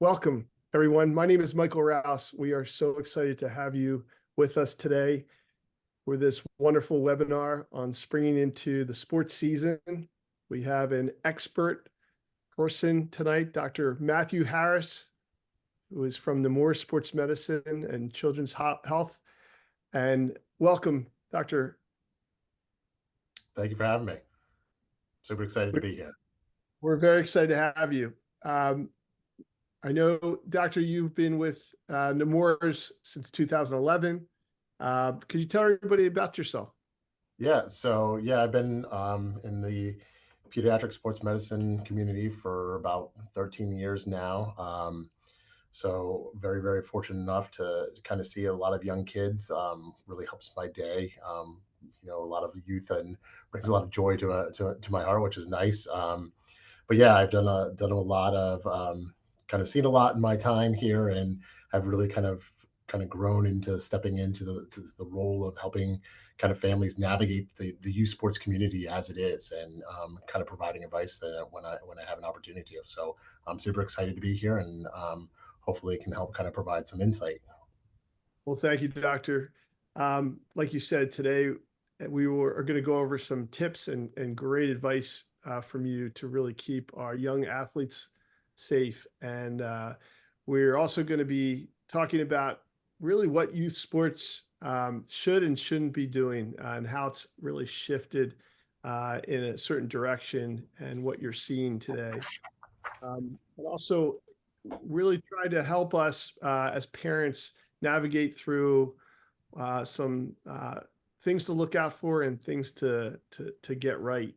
Welcome, everyone. My name is Michael Rouse. We are so excited to have you with us today for this wonderful webinar on springing into the sports season. We have an expert person tonight, Dr. Matthew Harris, who is from Nemours Sports Medicine and Children's Health. And welcome, Dr. Thank you for having me. Super excited to be here. We're very excited to have you. I know, Doctor, you've been with Nemours since 2011. Could you tell everybody about yourself? I've been in the pediatric sports medicine community for about 13 years now. So very, very fortunate enough to kind of see a lot of young kids. Really helps my day. A lot of youth and brings a lot of joy to my heart, which is nice. But yeah, I've done a lot of kind of seen a lot in my time here, and have really kind of grown into stepping into the role of helping kind of families navigate the youth sports community as it is, and kind of providing advice when I have an opportunity to. So I'm super excited to be here, and hopefully it can help kind of provide some insight. Well, thank you, Doctor. Like you said, today are going to go over some tips and great advice from you to really keep our young athletes safe. And we're also going to be talking about really what youth sports should and shouldn't be doing, and how it's really shifted in a certain direction and what you're seeing today. But also really try to help us as parents navigate through some things to look out for and things to get right.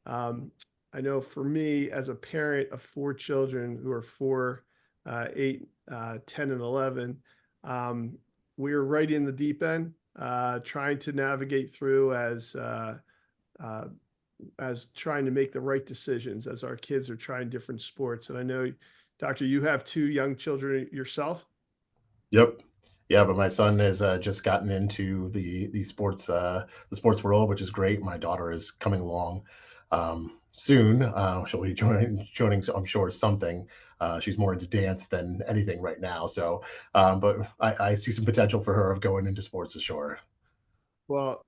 Um, I know for me, as a parent of four children who are 4, 8, 10, and 11, we're right in the deep end, trying to navigate through uh, as trying to make the right decisions as our kids are trying different sports. And I know, Doctor, you have two young children yourself. Yep. Yeah, but my son has just gotten into the sports world, which is great. My daughter is coming along soon. She'll be joining, I'm sure, something. She's more into dance than anything right now. So, but I see some potential for her of going into sports for sure. Well,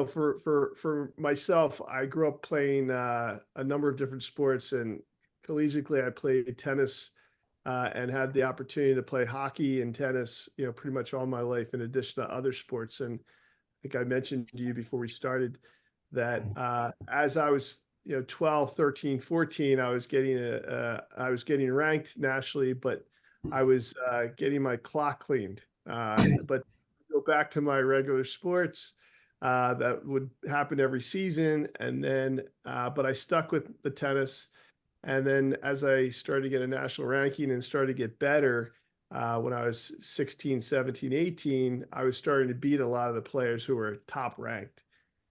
for myself, I grew up playing a number of different sports, and collegiately, I played tennis and had the opportunity to play hockey and tennis, pretty much all my life, in addition to other sports. And I think I mentioned to you before we started that as I was, 12, 13, 14, I was getting ranked nationally, but I was getting my clock cleaned. But go back to my regular sports, that would happen every season. And then, but I stuck with the tennis. And then as I started to get a national ranking and started to get better, when I was 16, 17, 18, I was starting to beat a lot of the players who were top ranked.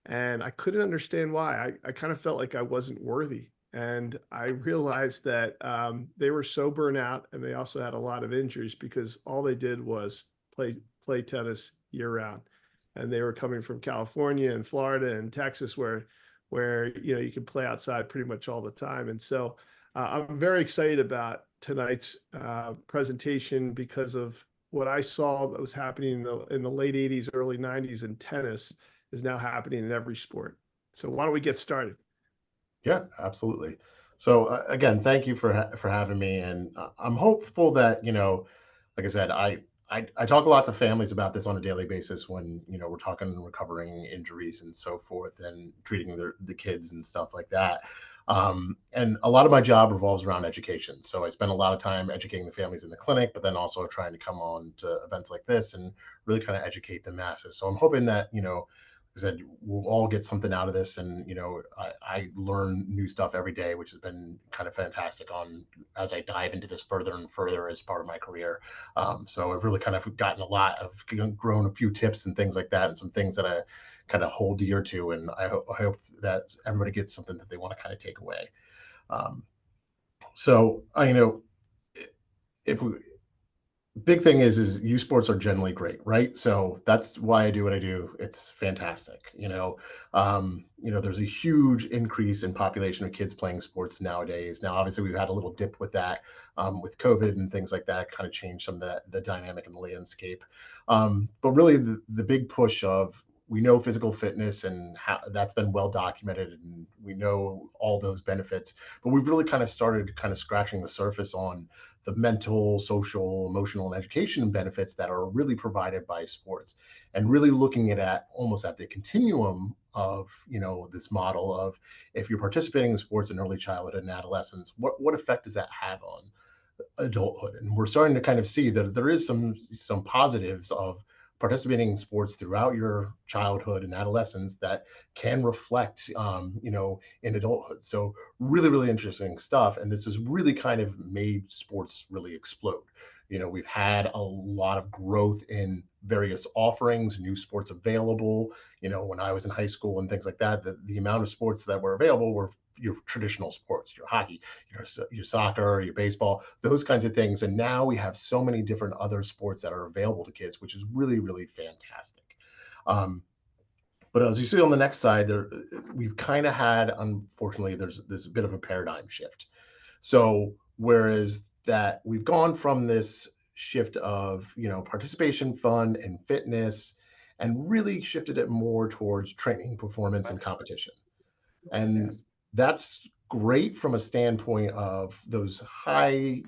And I couldn't understand why. I kind of felt like I wasn't worthy. And I realized that they were so burnt out, and they also had a lot of injuries because all they did was play tennis year round. And they were coming from California and Florida and Texas, where you can play outside pretty much all the time. And so I'm very excited about tonight's presentation because of what I saw that was happening in the late 80s, early 90s in tennis is now happening in every sport. So why don't we get started? Yeah, absolutely. So again, thank you for having me, and I'm hopeful that like I said, I talk a lot to families about this on a daily basis when we're talking recovering injuries and so forth, and treating the kids and stuff like that. And a lot of my job revolves around education. So I spend a lot of time educating the families in the clinic, but then also trying to come on to events like this and really kind of educate the masses. So I'm hoping that I said we'll all get something out of this, and I learn new stuff every day, which has been kind of fantastic on as I dive into this further and further as part of my career. So I've really kind of gotten a lot of grown a few tips and things like that, and some things that I kind of hold dear to, and I hope that everybody gets something that they want to kind of take away. Um, so I if we big thing is youth sports are generally great, right? So that's why I do what I do. It's fantastic. There's a huge increase in population of kids playing sports nowadays. Now, obviously, we've had a little dip with that, with COVID and things like that, kind of changed some of the dynamic in the landscape. But really, the big push of, we know physical fitness and how that's been well documented, and we know all those benefits, but we've really kind of started kind of scratching the surface on the mental, social, emotional, and education benefits that are really provided by sports, and really looking at almost at the continuum of, this model of, if you're participating in sports in early childhood and adolescence, what effect does that have on adulthood? And we're starting to kind of see that there is some positives of participating in sports throughout your childhood and adolescence that can reflect, in adulthood. So really, really interesting stuff. And this has really kind of made sports really explode. We've had a lot of growth in various offerings, new sports available. When I was in high school and things like that, the amount of sports that were available were your traditional sports, your hockey, your soccer, your baseball, those kinds of things. And now we have so many different other sports that are available to kids, which is really, really fantastic. Um, but as you see on the next side, we've kind of had, unfortunately, there's a bit of a paradigm shift. So whereas that we've gone from this shift of, participation, fun, and fitness, and really shifted it more towards training, performance, and competition. And Yes. that's great from a standpoint of those high,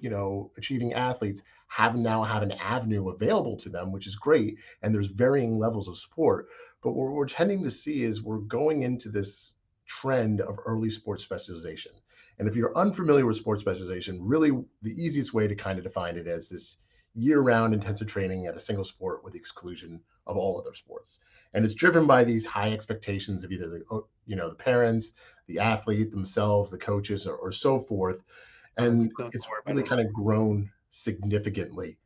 achieving athletes have an avenue available to them, which is great. And there's varying levels of support. But what we're tending to see is we're going into this trend of early sports specialization. And if you're unfamiliar with sports specialization, really the easiest way to kind of define it as this year-round intensive training at a single sport with the exclusion of all other sports. And it's driven by these high expectations of either the parents, the athlete themselves, the coaches, or so forth. And it's really kind of grown significantly.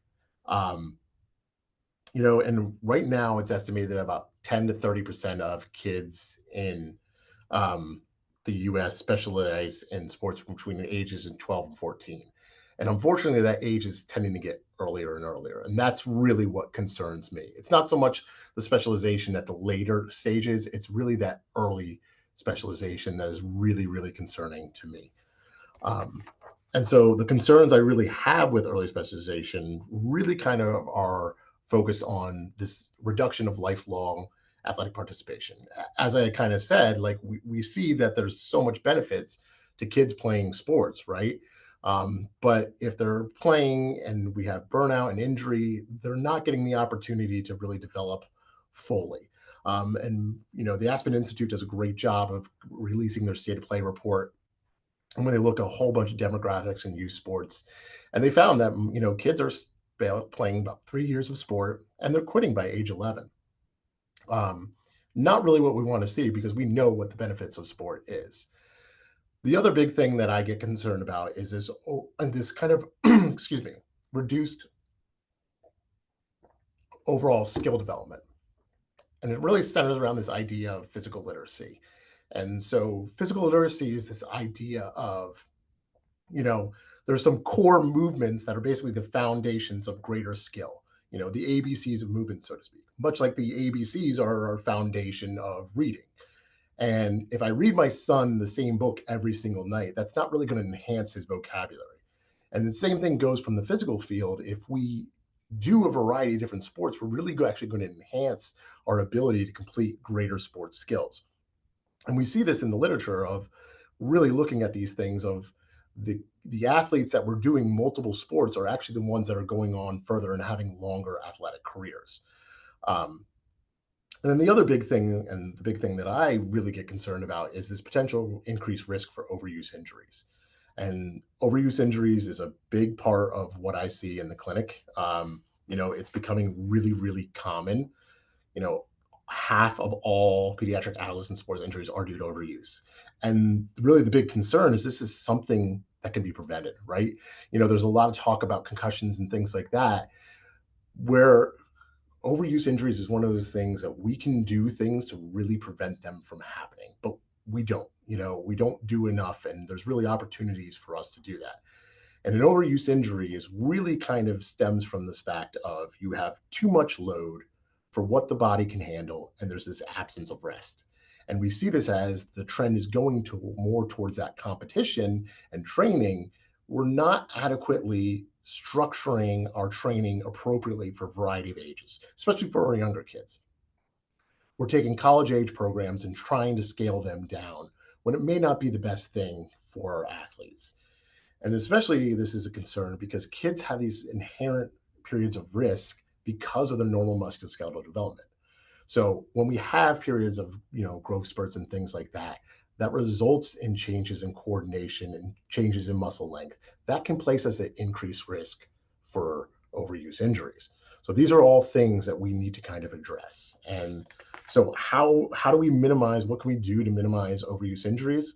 Um, and right now it's estimated that about 10 to 30% of kids in um, the US specialize in sports between the ages of 12 and 14. And unfortunately, that age is tending to get earlier and earlier. And that's really what concerns me. It's not so much the specialization at the later stages, it's really that early specialization that is really, really concerning to me. Um, and so the concerns I really have with early specialization really kind of are focused on this reduction of lifelong athletic participation. As I kind of said, like we see that there's so much benefits to kids playing sports, right? But if they're playing and we have burnout and injury, they're not getting the opportunity to really develop fully. The Aspen Institute does a great job of releasing their state of play report, and when they look at a whole bunch of demographics in youth sports, and they found that kids are playing about 3 years of sport and they're quitting by age 11. Um, Not really what we want to see, because we know what the benefits of sport is. The other big thing that I get concerned about is this kind of excuse me, reduced overall skill development, and it really centers around this idea of physical literacy. And so physical literacy is this idea of, you know, there's some core movements that are basically the foundations of greater skill, the ABCs of movement, so to speak, much like the ABCs are our foundation of reading. And if I read my son the same book every single night, that's not really going to enhance his vocabulary. And the same thing goes from the physical field. If we do a variety of different sports, we're really actually going to enhance our ability to complete greater sports skills. And we see this in the literature of really looking at these things of the athletes that were doing multiple sports are actually the ones that are going on further and having longer athletic careers. Um, and then the other big thing, and the big thing that I really get concerned about, is this potential increased risk for overuse injuries. And overuse injuries is a big part of what I see in the clinic. It's becoming really, really common. you know, Half of all pediatric adolescent sports injuries are due to overuse. And really the big concern is this is something that can be prevented, right? There's a lot of talk about concussions and things like that, where overuse injuries is one of those things that we can do things to really prevent them from happening, but we don't do enough, and there's really opportunities for us to do that. And an overuse injury is really kind of stems from this fact of you have too much load for what the body can handle, and there's this absence of rest. And we see this as the trend is going to more towards that competition and training. We're not adequately structuring our training appropriately for a variety of ages, especially for our younger kids. We're taking college age programs and trying to scale them down when it may not be the best thing for our athletes. And especially this is a concern because kids have these inherent periods of risk because of the normal musculoskeletal development. So when we have periods of growth spurts and things like that, that results in changes in coordination and changes in muscle length. That can place us at increased risk for overuse injuries. So these are all things that we need to kind of address. And so how do we minimize? What can we do to minimize overuse injuries?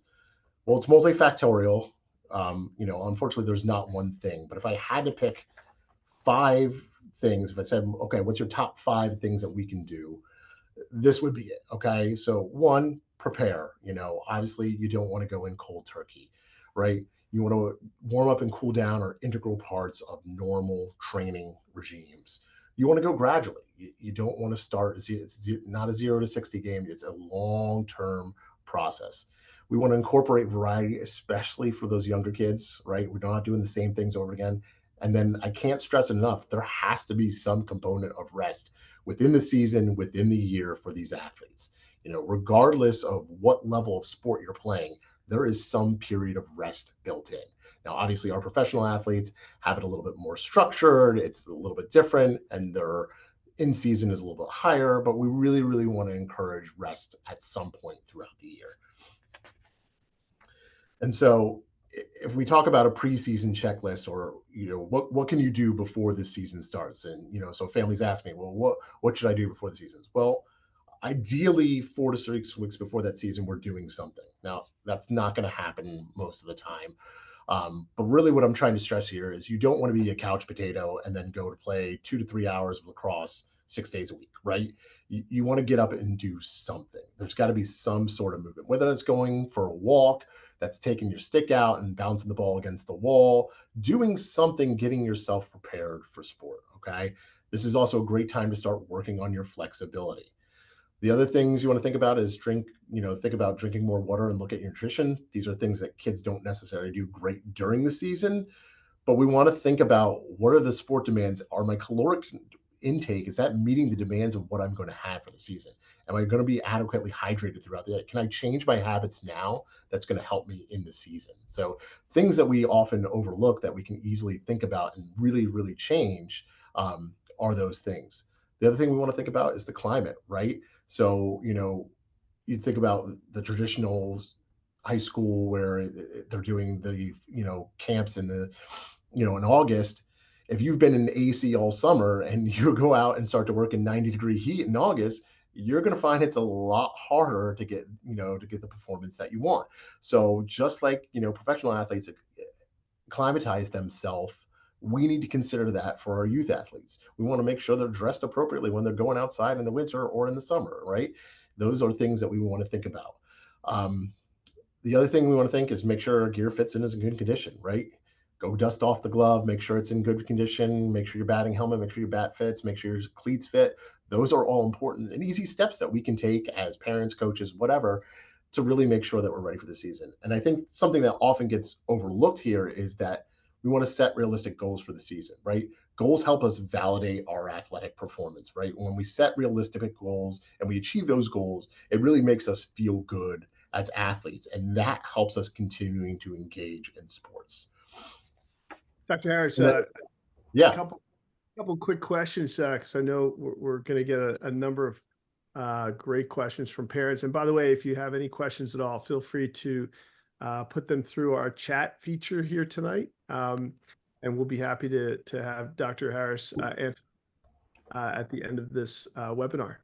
Well, it's multifactorial. Unfortunately, there's not one thing. But if I had to pick 5 things, if I said, okay, what's your top 5 things that we can do? This would be it. Okay. So one, prepare. Obviously you don't want to go in cold turkey, right? You want to warm up and cool down are integral parts of normal training regimes. You want to go gradually. You don't want to start. It's not a 0 to 60 game. It's a long-term process. We want to incorporate variety, especially for those younger kids, right? We're not doing the same things over again. And then I can't stress it enough. There has to be some component of rest within the season, within the year for these athletes. Regardless of what level of sport you're playing, there is some period of rest built in. Now, obviously, our professional athletes have it a little bit more structured. It's a little bit different, and their in season is a little bit higher, but we really, really want to encourage rest at some point throughout the year. And so if we talk about a preseason checklist or what can you do before the season starts, and so families ask me, well, what should I do before the season? Well, ideally 4 to 6 weeks before that season we're doing something. Now that's not going to happen most of the time, but really what I'm trying to stress here is you don't want to be a couch potato and then go to play 2 to 3 hours of lacrosse 6 days a week, right? You want to get up and do something. There's got to be some sort of movement, whether it's going for a walk, that's taking your stick out and bouncing the ball against the wall, doing something, getting yourself prepared for sport. Okay. This is also a great time to start working on your flexibility. The other things you want to think about is think about drinking more water and look at your nutrition. These are things that kids don't necessarily do great during the season, but we want to think about what are the sport demands? Are my caloric intake, is that meeting the demands of what I'm going to have for the season? Am I going to be adequately hydrated throughout the day? Can I change my habits now that's going to help me in the season? So things that we often overlook that we can easily think about and really, really change are those things. The other thing we want to think about is the climate, right? So, you think about the traditional high school where they're doing the, camps in August. If you've been in AC all summer and you go out and start to work in 90-degree heat in August, you're going to find it's a lot harder to get, the performance that you want. So just like, professional athletes acclimatize themselves, we need to consider that for our youth athletes. We want to make sure they're dressed appropriately when they're going outside in the winter or in the summer, right? Those are things that we want to think about. The other thing we want to think is make sure our gear fits in as in good condition, right? Go dust off the glove, make sure it's in good condition, make sure your batting helmet, make sure your bat fits, make sure your cleats fit. Those are all important and easy steps that we can take as parents, coaches, whatever, to really make sure that we're ready for the season. And I think something that often gets overlooked here is that we want to set realistic goals for the season, right? Goals help us validate our athletic performance, right? When we set realistic goals and we achieve those goals, it really makes us feel good as athletes, and that helps us continuing to engage in sports. Dr. Harris, That, a yeah, couple quick questions, because I know we're going to get a number of great questions from parents. And by the way, if you have any questions at all, feel free to put them through our chat feature here tonight. And we'll be happy to have Dr. Harris answer at the end of this webinar.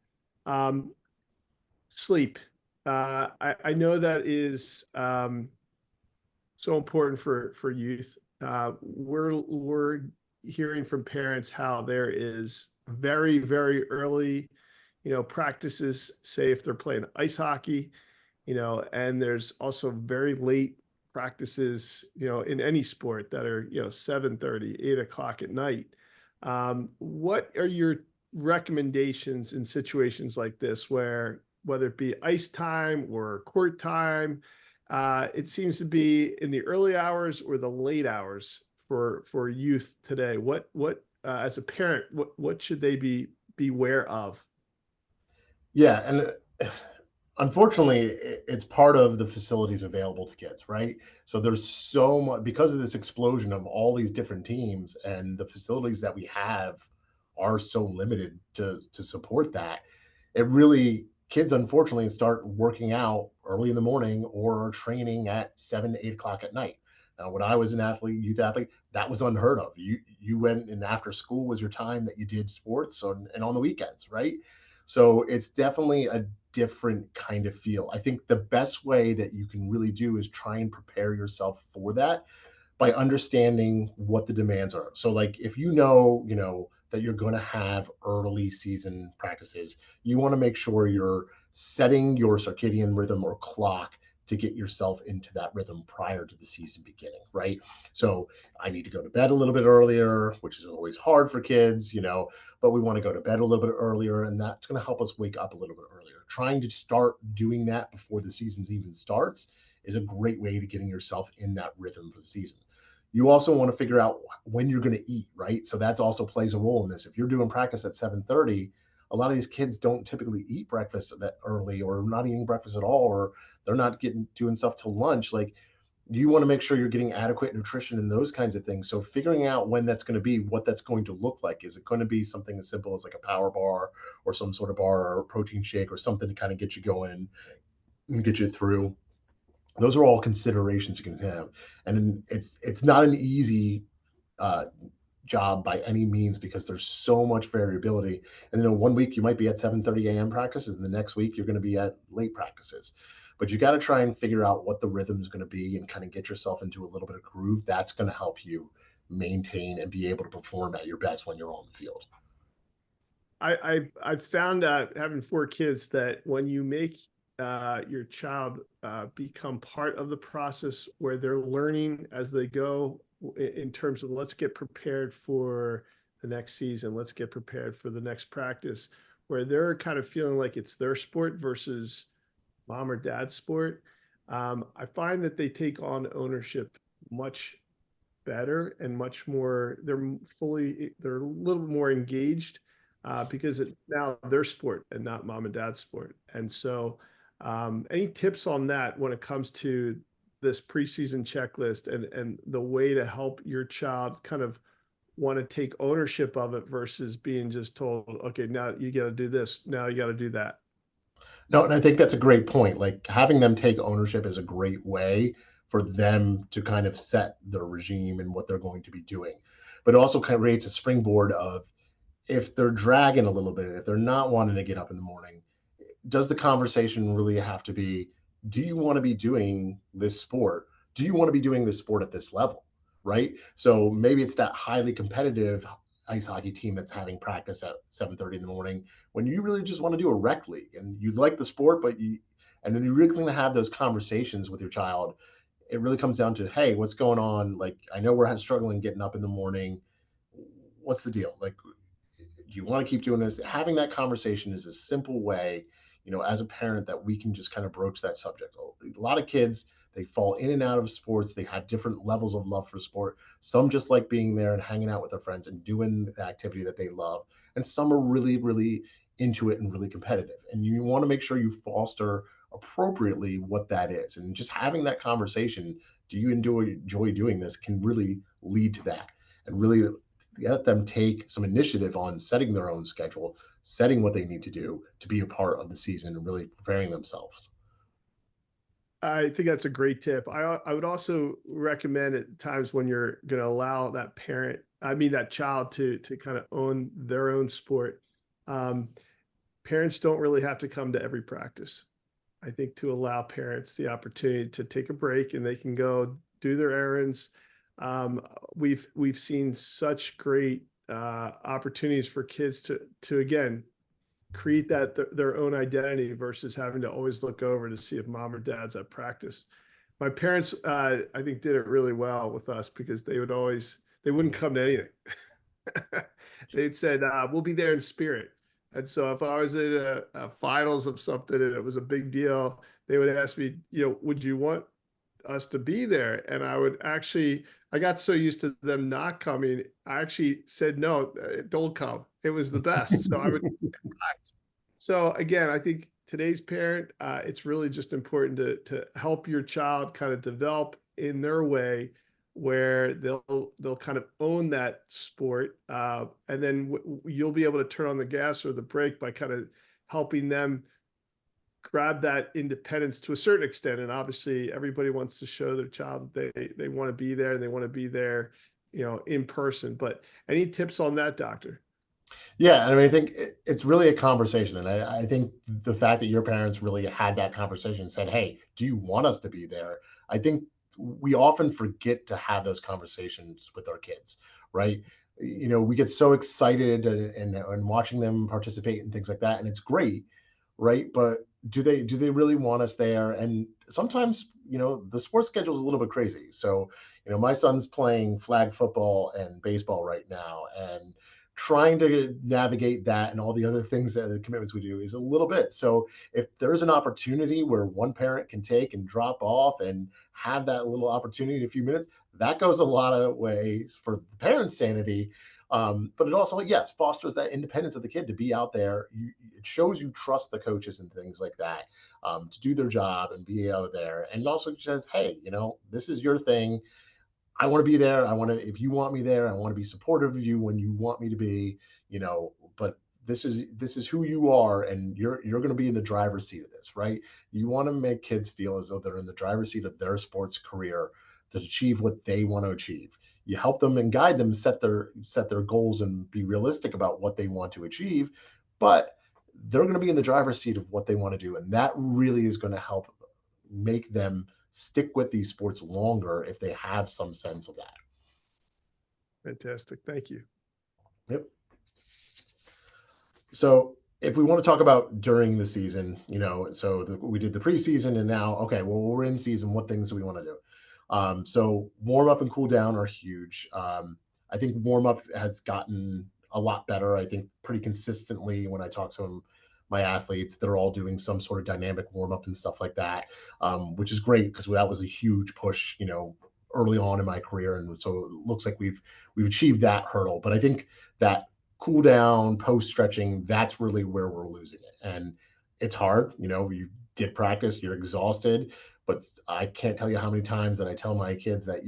Sleep. I know that is so important for youth. We're hearing from parents how there is very, very early, practices, say if they're playing ice hockey, and there's also very late practices, in any sport that are, 7:30, 8 o'clock at night. What are your recommendations in situations like this where whether it be ice time or court time, it seems to be in the early hours or the late hours for youth today? What as a parent, what should they be beware of? Yeah, and unfortunately, it's part of the facilities available to kids, right? So there's so much because of this explosion of all these different teams, and the facilities that we have are so limited to support that. It really kids unfortunately start working out early in the morning or training at 7 to 8 o'clock at night. Now, when I was an athlete, youth athlete, that was unheard of. You went and after school was your time that you did sports and on the weekends, right? So it's definitely a different kind of feel. I think the best way that you can really do is try and prepare yourself for that by understanding what the demands are. So like if you know that you're going to have early season practices, you want to make sure you're setting your circadian rhythm or clock to get yourself into that rhythm prior to the season beginning, right? So I need to go to bed a little bit earlier, which is always hard for kids, but we want to go to bed a little bit earlier, and that's going to help us wake up a little bit earlier. Trying to start doing that before the season even starts is a great way to getting yourself in that rhythm for the season. You also want to figure out when you're going to eat, right? So that's also plays a role in this. If you're doing practice at 7:30, a lot of these kids don't typically eat breakfast that early or not eating breakfast at all, or they're not getting doing stuff till lunch. Like you want to make sure you're getting adequate nutrition and those kinds of things. So figuring out when that's going to be, what that's going to look like. Is it going to be something as simple as like a power bar or some sort of bar or a protein shake or something to kind of get you going and get you through? Those are all considerations you can have, and it's not an easy uh, job by any means because there's so much variability. And one week you might be at 7:30 a.m. practices, and the next week you're going to be at late practices. But you got to try and figure out what the rhythm is going to be and kind of get yourself into a little bit of groove. That's going to help you maintain and be able to perform at your best when you're on the field. I've found out having four kids that when you make your child become part of the process where they're learning as they go in terms of let's get prepared for the next season, let's get prepared for the next practice, where they're kind of feeling like it's their sport versus mom or dad's sport. I find that they take on ownership much better and much more, they're a little more engaged because it's now their sport and not mom and dad's sport. And so any tips on that when it comes to this preseason checklist and the way to help your child kind of want to take ownership of it versus being just told, okay, now you got to do this, now you got to do that. No, and I think that's a great point. Like having them take ownership is a great way for them to kind of set their regime and what they're going to be doing. But it also kind of creates a springboard of if they're dragging a little bit, if they're not wanting to get up in the morning, does the conversation really have to be, do you want to be doing this sport? Do you want to be doing this sport at this level? Right. So maybe it's that highly competitive ice hockey team that's having practice at 7:30 in the morning when you really just want to do a rec league and you like the sport, and then you're really going to have those conversations with your child. It really comes down to, hey, what's going on? Like, I know we're struggling getting up in the morning. What's the deal? Like, do you want to keep doing this? Having that conversation is a simple way, as a parent, that we can just kind of broach that subject. A lot of kids, they fall in and out of sports. They have different levels of love for sport. Some just like being there and hanging out with their friends and doing the activity that they love. And some are really, really into it and really competitive. And you want to make sure you foster appropriately what that is. And just having that conversation, do you enjoy doing this, can really lead to that and really let them take some initiative on setting their own schedule, setting what they need to do to be a part of the season and really preparing themselves. I think that's a great tip. I would also recommend at times when you're going to allow that parent, I mean that child to kind of own their own sport. Um, Parents don't really have to come to every practice. I think to allow parents the opportunity to take a break and they can go do their errands. Um, we've seen such great opportunities for kids to again create that their own identity versus having to always look over to see if mom or dad's at practice. My parents, I think, did it really well with us because they wouldn't come to anything. They'd said, "We'll be there in spirit." And so if I was in a finals of something and it was a big deal, they would ask me, would you want us to be there? And I got so used to them not coming, I actually said, no, don't come. It was the best. So I would. So again, I think today's parent, it's really just important to help your child kind of develop in their way where they'll kind of own that sport, and then you'll be able to turn on the gas or the brake by kind of helping them grab that independence to a certain extent. And obviously, everybody wants to show their child that they want to be there and they want to be there, in person. But any tips on that, doctor? Yeah, and I mean, I think it's really a conversation, and I think the fact that your parents really had that conversation, said, "Hey, do you want us to be there?" I think we often forget to have those conversations with our kids, right? We get so excited and watching them participate and things like that, and it's great, right? But do they really want us there? And sometimes, the sports schedule is a little bit crazy. So, my son's playing flag football and baseball right now, and trying to navigate that and all the other things that the commitments we do is a little bit. So if there's an opportunity where one parent can take and drop off and have that little opportunity in a few minutes, that goes a lot of ways for the parent's sanity. But it also, yes, fosters that independence of the kid to be out there. It shows you trust the coaches and things like that, to do their job and be out there. And it also says, hey, this is your thing. I want to be there. If you want me there, I want to be supportive of you when you want me to be, but this is who you are, and you're going to be in the driver's seat of this, right? You want to make kids feel as though they're in the driver's seat of their sports career to achieve what they want to achieve. You help them and guide them, set their goals and be realistic about what they want to achieve, but they're going to be in the driver's seat of what they want to do, and that really is going to help make them stick with these sports longer if they have some sense of that. Fantastic. Thank you. Yep. So if we want to talk about during the season, we did the preseason and now, okay, well, we're in season. What things do we want to do? So warm up and cool down are huge. I think warm up has gotten a lot better. I think pretty consistently when I talk to them, my athletes, they're all doing some sort of dynamic warm up and stuff like that, which is great because that was a huge push, early on in my career, and so it looks like we've achieved that hurdle. But I think that cool down, post stretching, that's really where we're losing it, and it's hard. You did practice, you're exhausted, but I can't tell you how many times that I tell my kids that,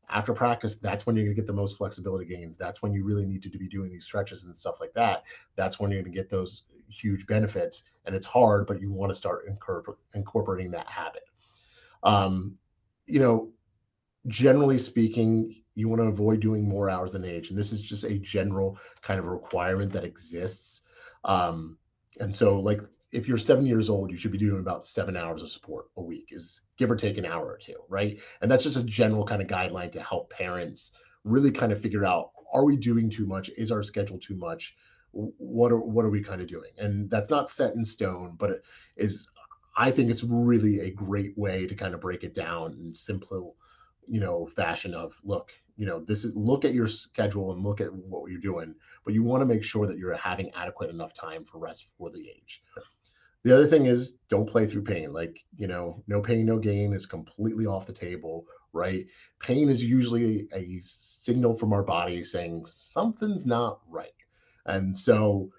after practice, that's when you're going to get the most flexibility gains. That's when you really need to be doing these stretches and stuff like that. That's when you're going to get those huge benefits. And it's hard, but you want to start incorporating that habit. Um, you know, Generally speaking, you want to avoid doing more hours than age. And this is just a general kind of requirement that exists. And so, like, if you're 7 years old, you should be doing about 7 hours of sport a week, is give or take an hour or two, right? And that's just a general kind of guideline to help parents really kind of figure out, are we doing too much? Is our schedule too much? What are we kind of doing? And that's not set in stone, but it is. I think it's really a great way to kind of break it down in simple, fashion of, look, this is, look at your schedule and look at what you're doing, but you want to make sure that you're having adequate enough time for rest for the age. The other thing is, don't play through pain. Like, no pain, no gain is completely off the table, right? Pain is usually a signal from our body saying something's not right. And so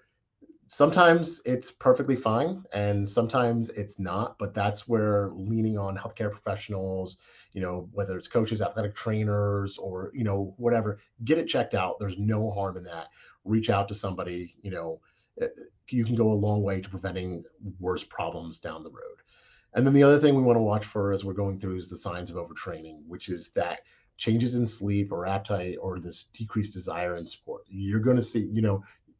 sometimes it's perfectly fine and sometimes it's not, but that's where leaning on healthcare professionals, whether it's coaches, athletic trainers, or whatever, get it checked out. There's no harm in that. Reach out to somebody. Uh, you can go a long way to preventing worse problems down the road. And then the other thing we want to watch for as we're going through is the signs of overtraining, which is that changes in sleep or appetite or this decreased desire in sport. You're going to see,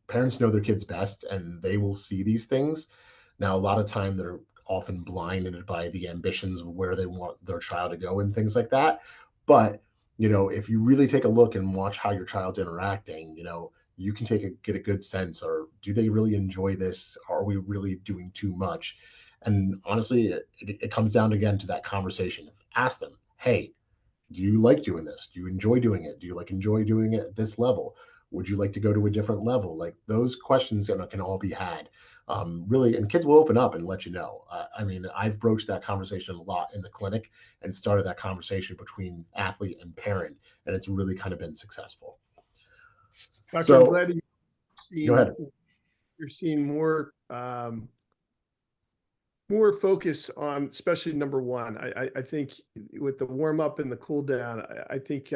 parents know their kids best and they will see these things. Now, a lot of time they're often blinded by the ambitions of where they want their child to go and things like that. But, if you really take a look and watch how your child's interacting, you can get a good sense, or do they really enjoy this? Are we really doing too much? And honestly, it comes down again to that conversation. Ask them, hey, do you like doing this? Do you enjoy doing it? Do you like enjoy doing it at this level? Would you like to go to a different level? Like those questions can all be had. Really, and kids will open up and let you know. I mean, I've broached that conversation a lot in the clinic and started that conversation between athlete and parent, and it's really kind of been successful. Doctor, I'm So glad you've go seen ahead. you're seeing more focus on, especially number one. I think with the warm up and the cool down, I think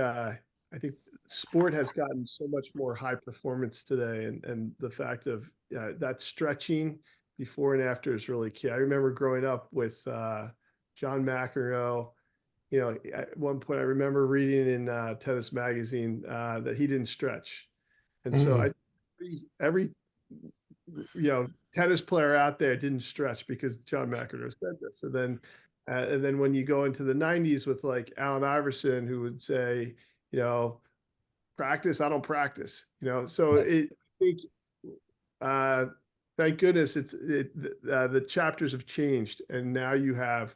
sport has gotten so much more high performance today, and the fact of that stretching before and after is really key. I remember growing up with John McEnroe. You know, at one point I remember reading in Tennis Magazine that he didn't stretch, and so Mhm. every tennis player out there didn't stretch because John McEnroe said this. And then when you go into the 90s with like Allen Iverson, who would say, you know, practice, I don't practice, so I think, uh, thank goodness the chapters have changed. And now you have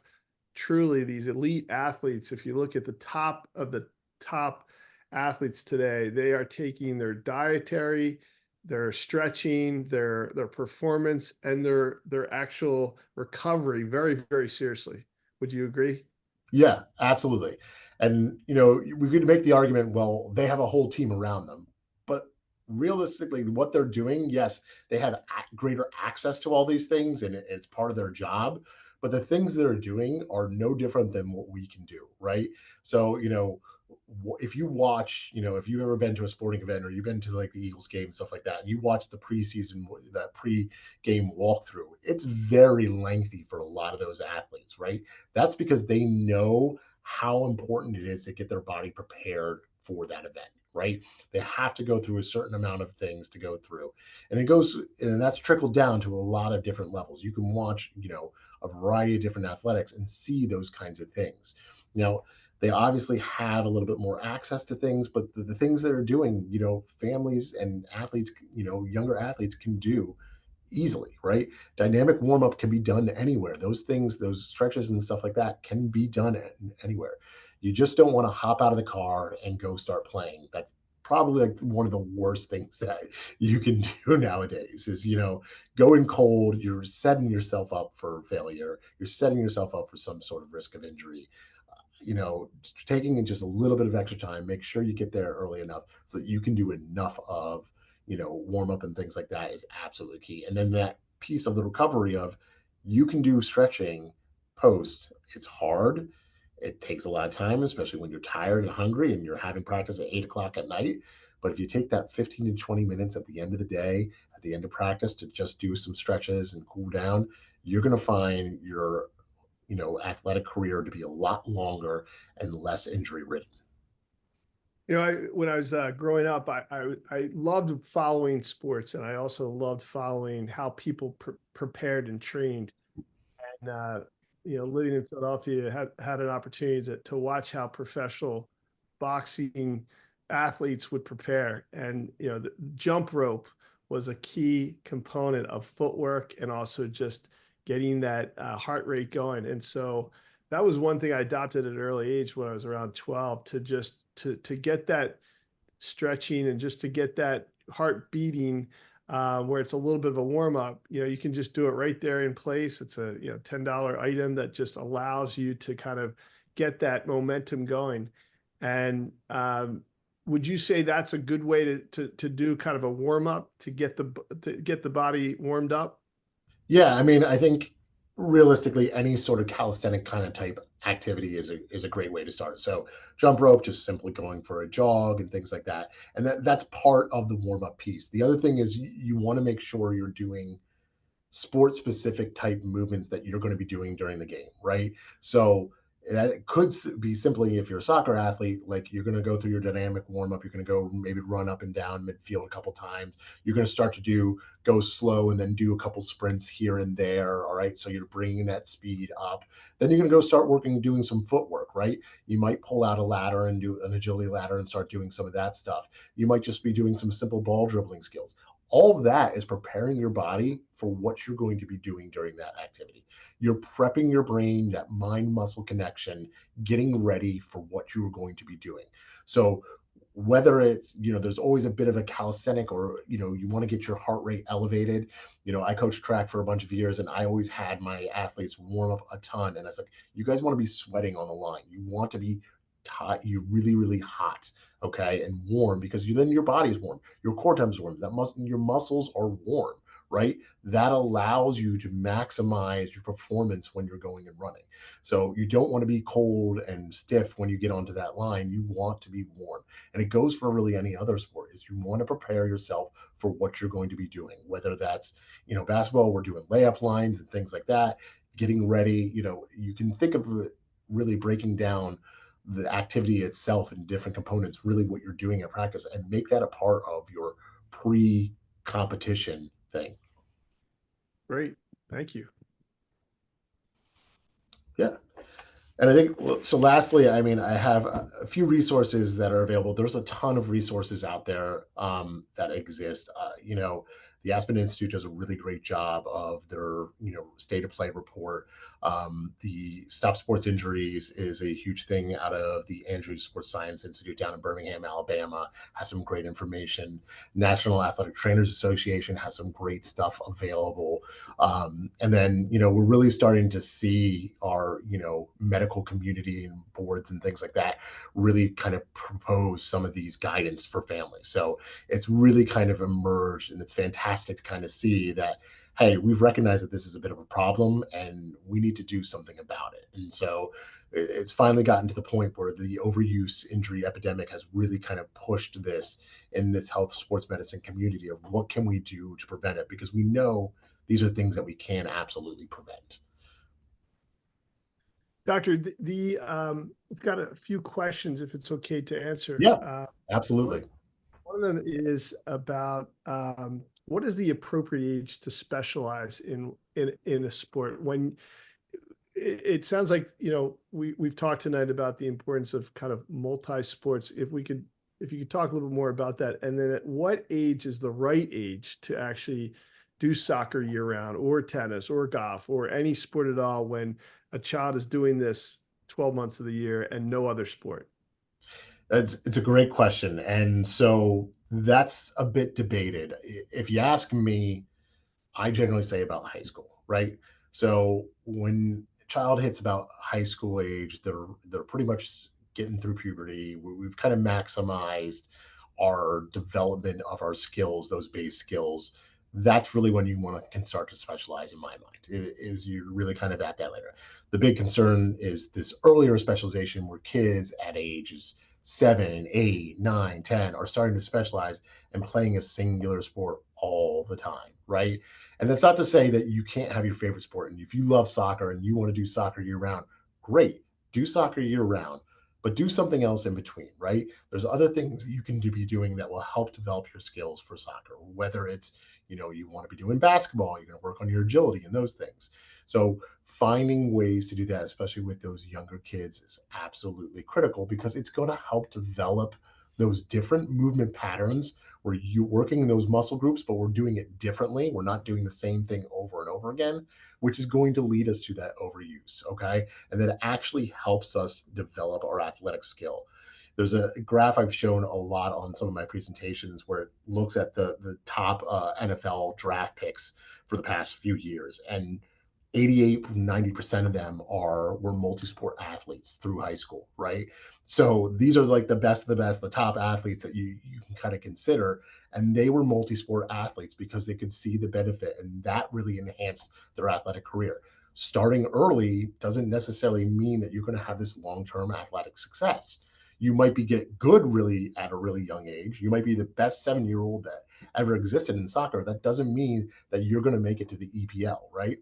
truly these elite athletes. If you look at the top of the top athletes today, they are taking their dietary, their stretching, their performance, and their actual recovery very, very seriously. Would you agree? Yeah, absolutely. And we could make the argument, well, they have a whole team around them, but realistically, what they're doing, yes, they have greater access to all these things, and it's part of their job. But the things they're doing are no different than what we can do, right? So, if you watch, if you've ever been to a sporting event or you've been to like the Eagles game and stuff like that, and you watch the preseason, that pre-game walkthrough, it's very lengthy for a lot of those athletes, right? That's because they know how important it is to get their body prepared for that event, right? They have to go through a certain amount of things to go through. And that's trickled down to a lot of different levels. You can watch, a variety of different athletics and see those kinds of things. Now, they obviously have a little bit more access to things, but the things that are doing, families and athletes, younger athletes can do easily, right? Dynamic warm up can be done anywhere. Those things, those stretches and stuff like that can be done anywhere. You just don't want to hop out of the car and go start playing. That's probably like one of the worst things that you can do nowadays is, going cold, you're setting yourself up for failure. You're setting yourself up for some sort of risk of injury. Taking just a little bit of extra time, make sure you get there early enough so that you can do enough of, warm up and things like that is absolutely key. And then that piece of the recovery of you can do stretching post. It's hard. It takes a lot of time, especially when you're tired and hungry and you're having practice at 8 o'clock at night. But if you take that 15 to 20 minutes at the end of the day, at the end of practice to just do some stretches and cool down, you're going to find your athletic career to be a lot longer and less injury ridden. When I was growing up, I loved following sports, and I also loved following how people prepared and trained. And living in Philadelphia, had an opportunity to watch how professional boxing athletes would prepare. And the jump rope was a key component of footwork and also just getting that heart rate going. And so that was one thing I adopted at an early age when I was around 12, to just to get that stretching and just to get that heart beating, where it's a little bit of a warm up. You can just do it right there in place. It's a $10 item that just allows you to kind of get that momentum going. And would you say that's a good way to do kind of a warm up to get the body warmed up? Yeah, I mean, I think realistically, any sort of calisthenic kind of type activity is a great way to start. So jump rope, just simply going for a jog and things like that, and that's part of the warm up piece. The other thing is you want to make sure you're doing sport specific type movements that you're going to be doing during the game, right? So that could be simply if you're a soccer athlete, like you're going to go through your dynamic warm up, you're going to go maybe run up and down midfield a couple times. You're going to start to go slow and then do a couple sprints here and there. All right. So you're bringing that speed up. Then you're going to go start doing some footwork, right? You might pull out a ladder and do an agility ladder and start doing some of that stuff. You might just be doing some simple ball dribbling skills. All of that is preparing your body for what you're going to be doing during that activity. You're prepping your brain, that mind muscle connection, getting ready for what you're going to be doing. So whether it's, there's always a bit of a calisthenic, or you want to get your heart rate elevated. I coached track for a bunch of years, and I always had my athletes warm up a ton, and I was like, you guys want to be sweating on the line, you want to be hot, you really hot, okay, and warm, because then your body's warm, your core temp's warm, your muscles are warm, right? That allows you to maximize your performance when you're going and running. So you don't want to be cold and stiff when you get onto that line. You want to be warm. And it goes for really any other sport, is you want to prepare yourself for what you're going to be doing, whether that's, basketball, we're doing layup lines and things like that, getting ready. You can think of it really breaking down the activity itself in different components, really what you're doing at practice, and make that a part of your pre-competition thing. Great. Thank you. Yeah. And I think, so lastly, I mean, I have a few resources that are available. There's a ton of resources out there that exist. The Aspen Institute does a really great job of their, state of play report. The Stop Sports Injuries is a huge thing out of the Andrews Sports Science Institute down in Birmingham, Alabama, has some great information. National Athletic Trainers Association has some great stuff available. And then, we're really starting to see our, medical community and boards and things like that really kind of propose some of these guidance for families. So it's really kind of emerged, and it's fantastic to kind of see that, hey, we've recognized that this is a bit of a problem and we need to do something about it. And so it's finally gotten to the point where the overuse injury epidemic has really kind of pushed this in this health sports medicine community of what can we do to prevent it, because we know these are things that we can absolutely prevent. Doctor, we've got a few questions if it's okay to answer. Yeah, One, absolutely. one of them is about what is the appropriate age to specialize in a sport? When it sounds like, we've talked tonight about the importance of kind of multi-sports. If you could talk a little bit more about that, and then at what age is the right age to actually do soccer year round, or tennis, or golf, or any sport at all, when a child is doing this 12 months of the year and no other sport? It's a great question, and so that's a bit debated. If you ask me, I generally say about high school, right? So when a child hits about high school age, they're pretty much getting through puberty. We've kind of maximized our development of our skills, those base skills. That's really when you want to can start to specialize, in my mind, is you're really kind of at that later. The big concern is this earlier specialization where kids at ages 7, 8, 9, 10 are starting to specialize and playing a singular sport all the time, right? And that's not to say that you can't have your favorite sport. And if you love soccer and you want to do soccer year round, great, do soccer year round, but do something else in between, right? There's other things you can be doing that will help develop your skills for soccer, whether it's, you want to be doing basketball, you're going to work on your agility and those things. So finding ways to do that, especially with those younger kids, is absolutely critical, because it's going to help develop those different movement patterns where you're working in those muscle groups, but we're doing it differently. We're not doing the same thing over and over again, which is going to lead us to that overuse. Okay. And that actually helps us develop our athletic skill. There's a graph I've shown a lot on some of my presentations where it looks at the top NFL draft picks for the past few years. And 88, 90% of them were multi-sport athletes through high school, right? So these are like the best of the best, the top athletes that you can kind of consider. And they were multi-sport athletes because they could see the benefit, and that really enhanced their athletic career. Starting early doesn't necessarily mean that you're going to have this long-term athletic success. You might get good really at a really young age. You might be the best 7-year-old that ever existed in soccer. That doesn't mean that you're going to make it to the EPL, right?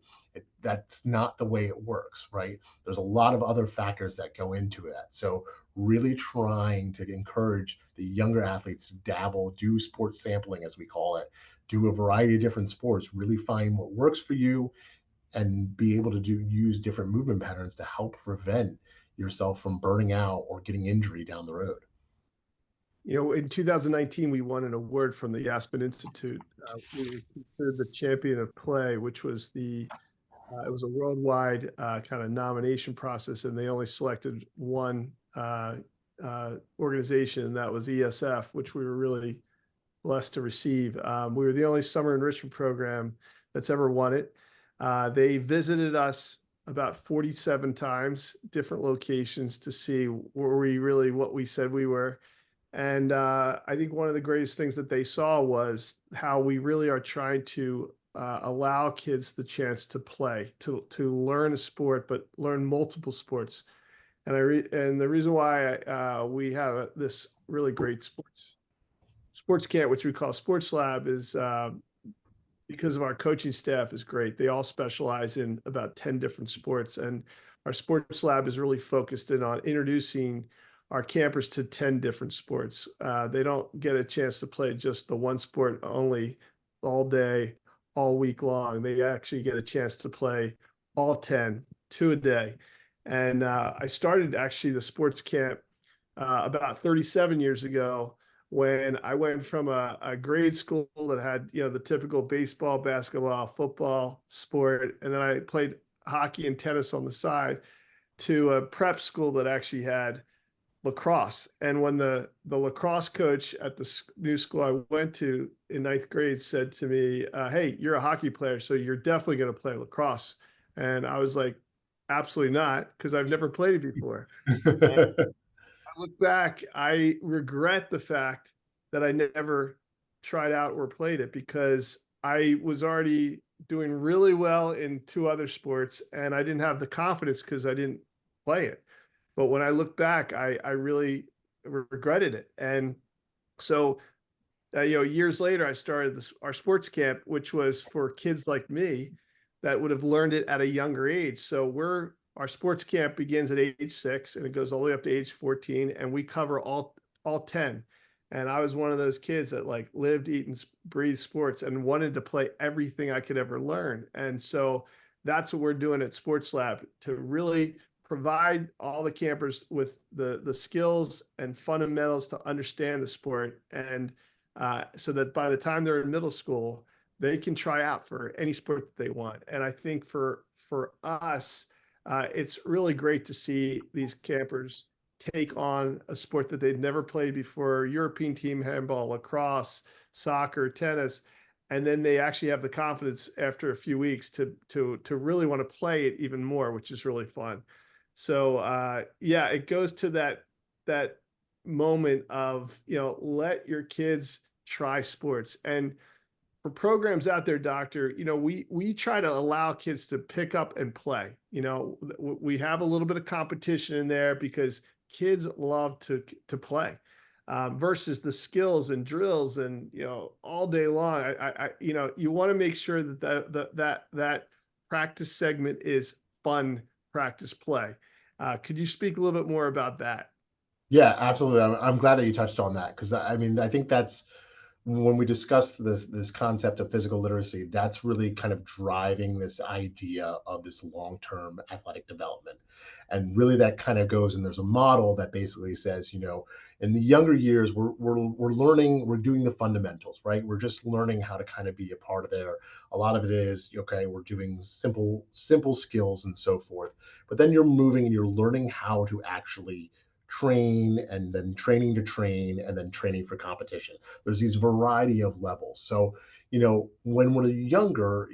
That's not the way it works, right? There's a lot of other factors that go into it. So really trying to encourage the younger athletes to dabble, do sports sampling, as we call it, do a variety of different sports, really find what works for you, and be able to use different movement patterns to help prevent yourself from burning out or getting injury down the road. In 2019, we won an award from the Aspen Institute. We were considered the champion of play, which was it was a worldwide kind of nomination process, and they only selected one organization, and that was ESF, which we were really blessed to receive. We were the only summer enrichment program that's ever won it. They visited us about 47 times, different locations, to see were we really what we said we were. And I think one of the greatest things that they saw was how we really are trying to allow kids the chance to play, to learn a sport, but learn multiple sports. And the reason why we have this really great sports camp, which we call Sports Lab, is because of our coaching staff is great. They all specialize in about 10 different sports. And our sports lab is really focused in on introducing our campers to 10 different sports. They don't get a chance to play just the one sport only all day, all week long. They actually get a chance to play all 10, two a day. And I started actually the sports camp about 37 years ago, when I went from a grade school that had, the typical baseball, basketball, football sport, and then I played hockey and tennis on the side, to a prep school that actually had lacrosse. And when the lacrosse coach at the new school I went to in ninth grade said to me, "Hey, you're a hockey player, so you're definitely going to play lacrosse." And I was like, "Absolutely not, because I've never played it before." I look back, I regret the fact that I never tried out or played it, because I was already doing really well in two other sports, and I didn't have the confidence because I didn't play it. But when I look back, I really regretted it. And so, years later, I started our sports camp, which was for kids like me that would have learned it at a younger age. So our sports camp begins at age 6 and it goes all the way up to age 14, and we cover all 10. And I was one of those kids that like lived, eat, and breathed sports and wanted to play everything I could ever learn. And so that's what we're doing at Sports Lab, to really provide all the campers with the skills and fundamentals to understand the sport, and so that by the time they're in middle school, they can try out for any sport that they want. And I think for us, it's really great to see these campers take on a sport that they've never played before: European team handball, lacrosse, soccer, tennis, and then they actually have the confidence after a few weeks to really want to play it even more, which is really fun. So yeah, it goes to that moment of, let your kids try sports. And for programs out there, doctor, we try to allow kids to pick up and play. We have a little bit of competition in there because kids love to play, versus the skills and drills and, all day long. You want to make sure that practice segment is fun practice play. Could you speak a little bit more about that? Yeah, absolutely. I'm glad that you touched on that, because I mean, I think that's when we discuss this concept of physical literacy, that's really kind of driving this idea of this long-term athletic development. And really that kind of goes, and there's a model that basically says, in the younger years, we're learning, we're doing the fundamentals, right? We're just learning how to kind of be a part of there. A lot of it is, okay, we're doing simple skills and so forth. But then you're moving and you're learning how to actually train, and then training to train, and then training for competition. There's these variety of levels. So, when we're younger,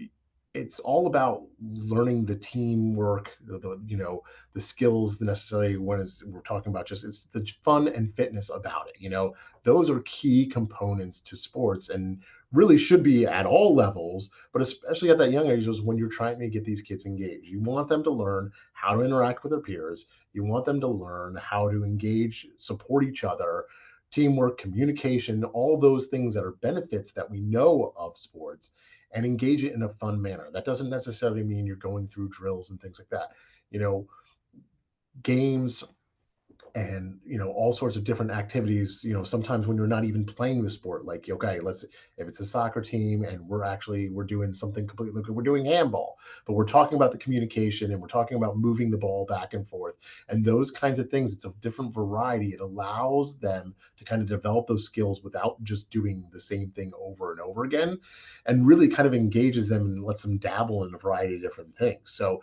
it's all about learning the teamwork, the skills, the necessary, we're talking about, just it's the fun and fitness about it. Those are key components to sports, and really should be at all levels, but especially at that young age is when you're trying to get these kids engaged. You want them to learn how to interact with their peers. You want them to learn how to engage, support each other, teamwork, communication, all those things that are benefits that we know of sports, and engage it in a fun manner. That doesn't necessarily mean you're going through drills and things like that. You know, games and all sorts of different activities, sometimes when you're not even playing the sport, like, okay, let's, if it's a soccer team and we're doing something completely, we're doing handball, but we're talking about the communication and we're talking about moving the ball back and forth and those kinds of things. It's a different variety. It allows them to kind of develop those skills without just doing the same thing over and over again, and really kind of engages them and lets them dabble in a variety of different things. So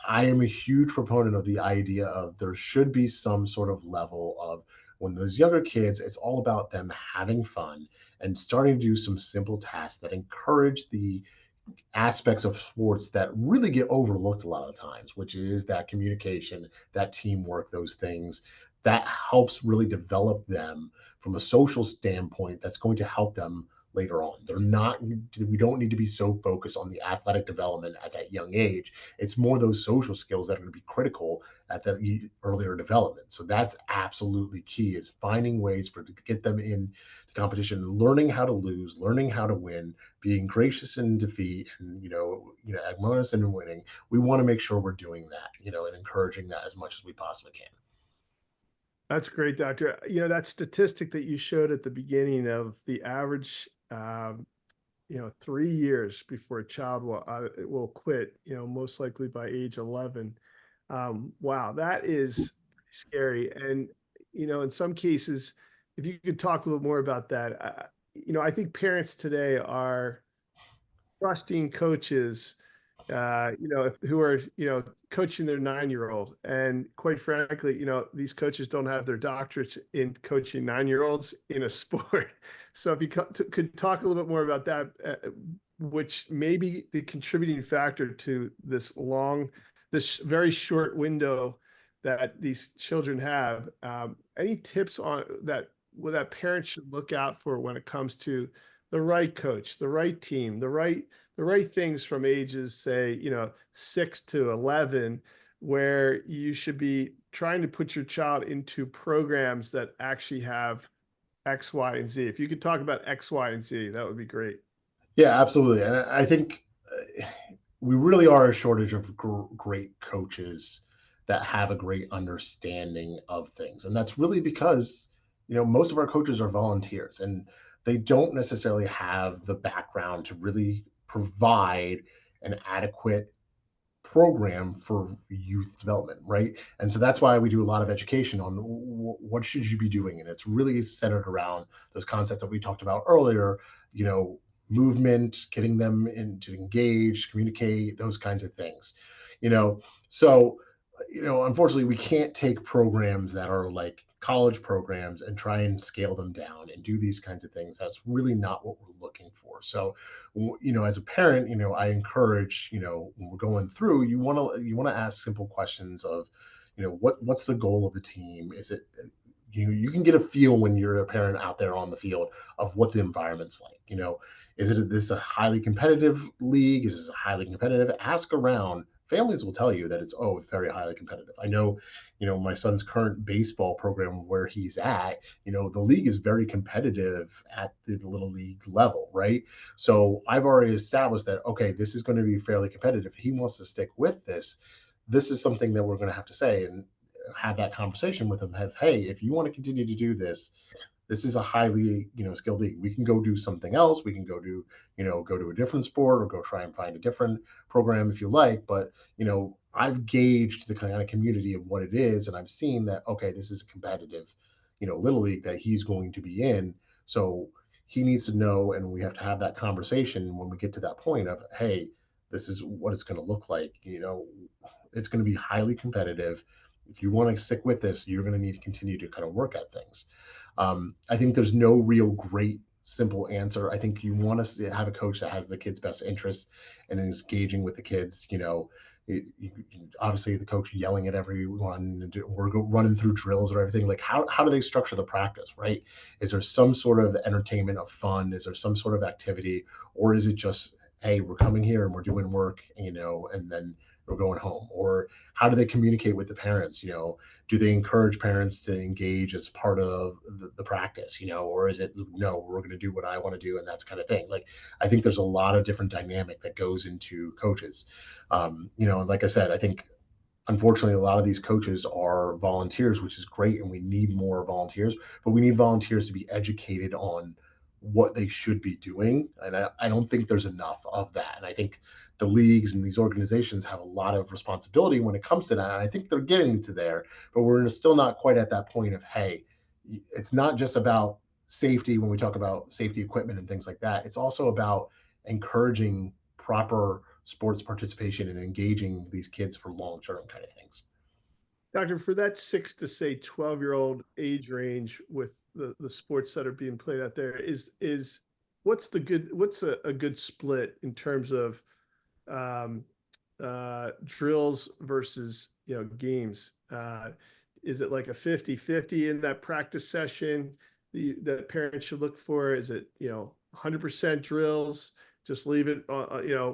I am a huge proponent of the idea of there should be some sort of level of, when those younger kids, it's all about them having fun and starting to do some simple tasks that encourage the aspects of sports that really get overlooked a lot of times, which is that communication, that teamwork, those things that helps really develop them from a social standpoint. That's going to help them later on. They're not, we don't need to be so focused on the athletic development at that young age. It's more those social skills that are going to be critical at that earlier development. So that's absolutely key, is finding ways to get them in competition, learning how to lose, learning how to win, being gracious in defeat, and admonish in winning. We want to make sure we're doing that, and encouraging that as much as we possibly can. That's great, doctor. That statistic that you showed at the beginning of the average, 3 years before a child will quit, most likely by age 11. Wow, that is scary. And, in some cases, if you could talk a little more about that, I think parents today are trusting coaches, who are, coaching their 9-year-old. And quite frankly, these coaches don't have their doctorates in coaching 9-year-olds in a sport. So if you could talk a little bit more about that, which may be the contributing factor to this very short window that these children have. Any tips on that, what that parents should look out for when it comes to the right coach, the right team, the right things from ages, say, 6 to 11, where you should be trying to put your child into programs that actually have X, Y, and Z. If you could talk about X, Y, and Z, that would be great. Yeah, absolutely. And I think we really are a shortage of great coaches that have a great understanding of things. And that's really because, most of our coaches are volunteers and they don't necessarily have the background to really provide an adequate program for youth development, right? And so that's why we do a lot of education on what should you be doing, and it's really centered around those concepts that we talked about earlier. You know, movement, getting them in to engage, communicate, those kinds of things. You know, so unfortunately, we can't take programs that are like college programs and try and scale them down and do these kinds of things. That's really not what we're looking for. So as a parent, I encourage, when we're going through, you want to ask simple questions of, what's the goal of the team? Is it, you can get a feel when you're a parent out there on the field of what the environment's like. Is this a highly competitive league? Is this a highly competitive? Ask around. Families will tell you that it's very highly competitive. I know, my son's current baseball program where he's at, the league is very competitive at the little league level, right? So I've already established that, okay, this is going to be fairly competitive. If he wants to stick with this is something that we're going to have to say and have that conversation with him. Hey, if you want to continue to do this is a highly, skilled league. We can go do something else. We can go to a different sport or go try and find a different program if you like. But, I've gauged the kind of community of what it is. And I've seen that, okay, this is a competitive, little league that he's going to be in. So he needs to know, and we have to have that conversation when we get to that point of, hey, this is what it's going to look like. It's going to be highly competitive. If you want to stick with this, you're going to need to continue to kind of work at things. I think there's no real great simple answer. I think you want to have a coach that has the kids' best interest and is engaging with the kids. Obviously the coach yelling at everyone or running through drills or everything. Like how do they structure the practice, right? Is there some sort of entertainment of fun? Is there some sort of activity, or is it just, hey, we're coming here and we're doing work, and then we're going home? Or how do they communicate with the parents? Do they encourage parents to engage as part of the practice, or is it, no, we're going to do what I want to do and that's kind of thing? Like, I think there's a lot of different dynamic that goes into coaches. And like I said, I think unfortunately, a lot of these coaches are volunteers, which is great, and we need more volunteers, but we need volunteers to be educated on what they should be doing. And I don't think there's enough of that. And I think the leagues and these organizations have a lot of responsibility when it comes to that. And I think they're getting to there, but we're still not quite at that point of, hey, it's not just about safety when we talk about safety equipment and things like that. It's also about encouraging proper sports participation and engaging these kids for long term kind of things. Doctor, for that 6 to say 12-year-old age range with the sports that are being played out there, is what's a good split in terms of um, drills versus, games? Is it like a 50-50 in that practice session that parents should look for? Is it, 100% drills? Just leave it,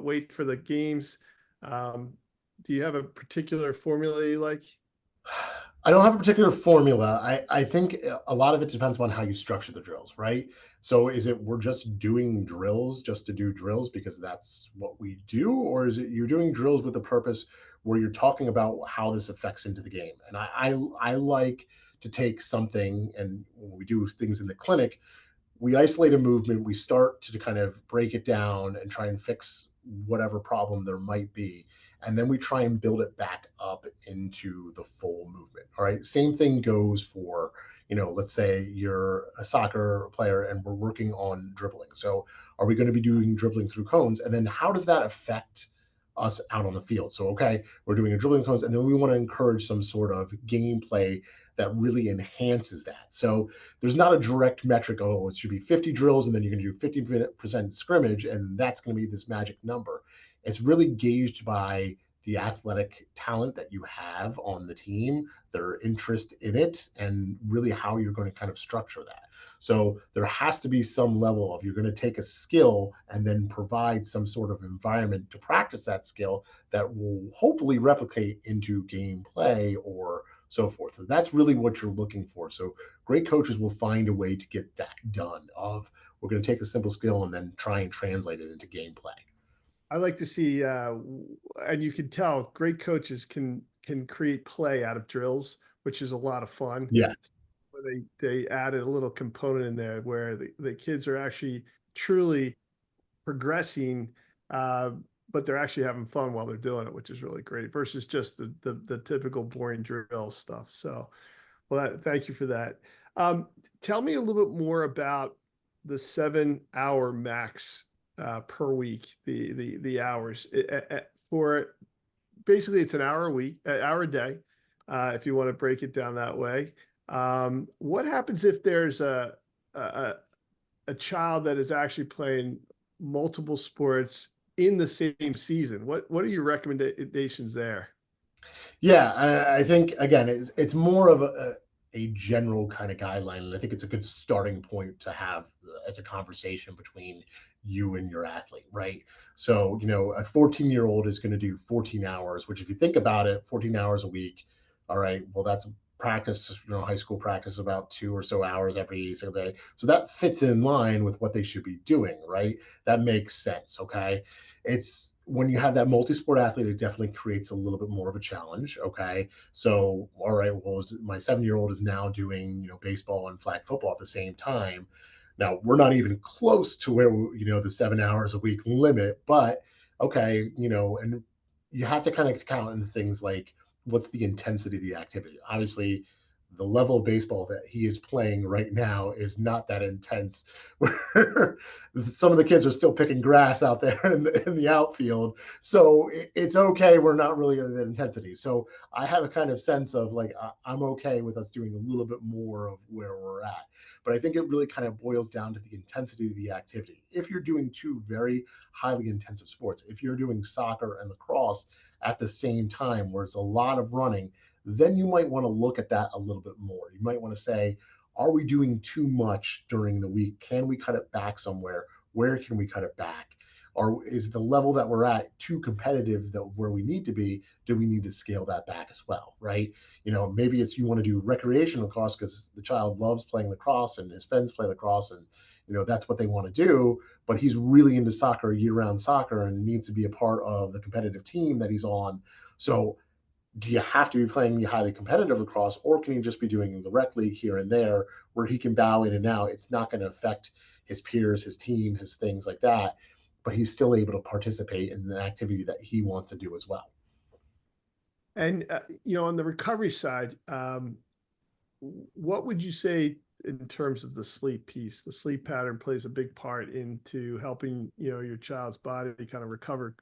wait for the games. Um, do you have a particular formula you like? I don't have a particular formula. I think a lot of it depends on how you structure the drills, right? So is it we're just doing drills just to do drills because that's what we do? Or is it you're doing drills with a purpose where you're talking about how this affects into the game? And I like to take something, and when we do things in the clinic, we isolate a movement, we start to kind of break it down and try and fix whatever problem there might be. And then we try and build it back up into the full movement. All right. Same thing goes for, let's say you're a soccer player and we're working on dribbling. So are we going to be doing dribbling through cones? And then how does that affect us out on the field? So, okay, we're doing a dribbling cones, and then we want to encourage some sort of gameplay that really enhances that. So there's not a direct metric. Oh, it should be 50 drills, and then you're going to do 50% scrimmage, and that's going to be this magic number. It's really gauged by the athletic talent that you have on the team, their interest in it, and really how you're going to kind of structure that. So there has to be some level of you're going to take a skill and then provide some sort of environment to practice that skill that will hopefully replicate into gameplay or so forth. So that's really what you're looking for. So great coaches will find a way to get that done of we're going to take a simple skill and then try and translate it into gameplay. I like to see, and you can tell great coaches can create play out of drills, which is a lot of fun. Yeah. Where they added a little component in there where the kids are actually truly progressing, uh, but they're actually having fun while they're doing it, which is really great versus just the typical boring drill stuff. So, well, thank you for that. Um, Tell me a little bit more about the 7 hour max per week, the hours for basically it's an hour a week, an hour a day, if you want to break it down that way. What happens if there's a a child that is actually playing multiple sports in the same season? What are your recommendations there? Yeah, I think again, it's more of a general kind of guideline, and I think it's a good starting point to have as a conversation between you and your athlete, right? So, a 14-year-old is going to do 14 hours, which if you think about it, 14 hours a week, all right, well, that's practice, high school practice about 2 or so hours every single day. So that fits in line with what they should be doing, right? That makes sense, okay? It's when you have that multi-sport athlete, it definitely creates a little bit more of a challenge. Okay, so all right, well, my 7-year-old is now doing baseball and flag football at the same time. Now we're not even close to where the 7 hours a week limit, but okay, and you have to kind of count into things like what's the intensity of the activity. Obviously, the level of baseball that he is playing right now is not that intense. Some of the kids are still picking grass out there in the outfield, so it's okay. We're not really at that intensity. So I have a kind of sense of like I'm okay with us doing a little bit more of where we're at. But I think it really kind of boils down to the intensity of the activity. If you're doing two very highly intensive sports, if you're doing soccer and lacrosse at the same time, where it's a lot of running, then you might want to look at that a little bit more. You might want to say, are we doing too much during the week? Can we cut it back somewhere? Where can we cut it back? Or is the level that we're at too competitive that where we need to be? Do we need to scale that back as well? Right? Maybe it's you want to do recreational lacrosse because the child loves playing lacrosse and his friends play lacrosse and that's what they want to do, but he's really into soccer, year-round soccer, and needs to be a part of the competitive team that he's on. So do you have to be playing the highly competitive lacrosse, or can he just be doing the rec league here and there where he can bow in and out? It's not going to affect his peers, his team, his things like that, but he's still able to participate in an activity that he wants to do as well. And on the recovery side, what would you say in terms of the sleep piece? The sleep pattern plays a big part into helping, your child's body kind of recover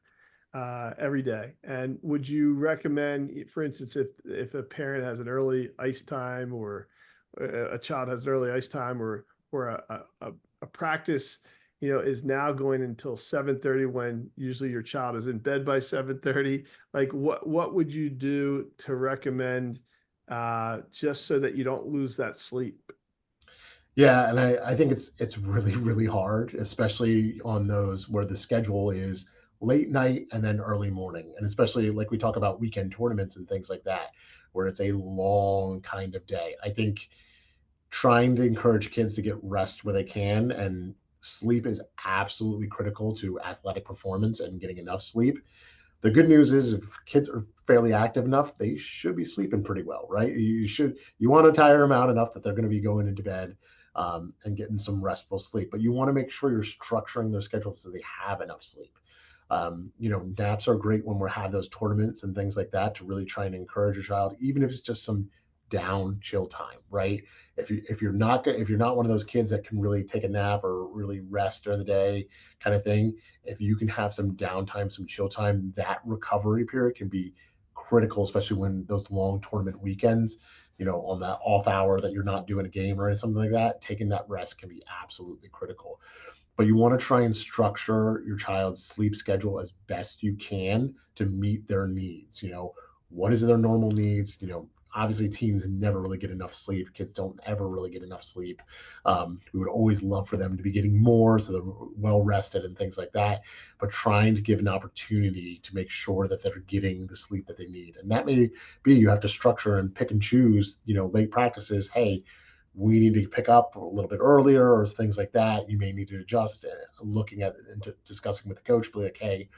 every day. And would you recommend, for instance, if a parent has an early ice time, or a child has an early ice time, or a practice, is now going until 7:30 when usually your child is in bed by 7:30? Like what would you do to recommend just so that you don't lose that sleep? Yeah, and I think it's really really hard, especially on those where the schedule is late night and then early morning, and especially like we talk about weekend tournaments and things like that, where it's a long kind of day. I think trying to encourage kids to get rest where they can, and sleep is absolutely critical to athletic performance and getting enough sleep. The good news is if kids are fairly active enough, they should be sleeping pretty well, right? You want to tire them out enough that they're going to be going into bed and getting some restful sleep, but you want to make sure you're structuring their schedule so they have enough sleep. Naps are great when we have those tournaments and things like that to really try and encourage your child, even if it's just some down chill time, right? If you're not one of those kids that can really take a nap or really rest during the day, kind of thing, if you can have some downtime, some chill time, that recovery period can be critical, especially when those long tournament weekends, on that off hour that you're not doing a game or something like that, taking that rest can be absolutely critical. But you want to try and structure your child's sleep schedule as best you can to meet their needs. What is their normal needs? Obviously teens never really get enough sleep. Kids don't ever really get enough sleep. We would always love for them to be getting more so they're well rested and things like that, but trying to give an opportunity to make sure that they're getting the sleep that they need. And that may be you have to structure and pick and choose, late practices. Hey, we need to pick up a little bit earlier or things like that. You may need to adjust, looking at it and discussing with the coach, be like, hey,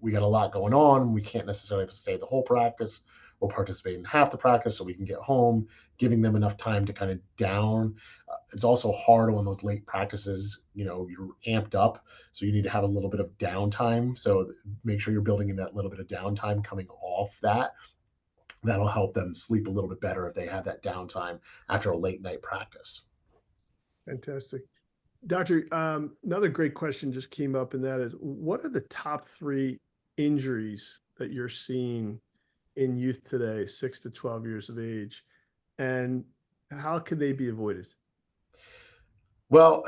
we got a lot going on. We can't necessarily stay the whole practice. We'll participate in half the practice so we can get home, giving them enough time to kind of down. It's also hard on those late practices. You're amped up, so you need to have a little bit of downtime. So make sure you're building in that little bit of downtime coming off that. That'll help them sleep a little bit better if they have that downtime after a late night practice. Fantastic. Doctor, another great question just came up, and that is, what are the top three injuries that you're seeing in youth today, 6 to 12 years of age, and how can they be avoided? Well,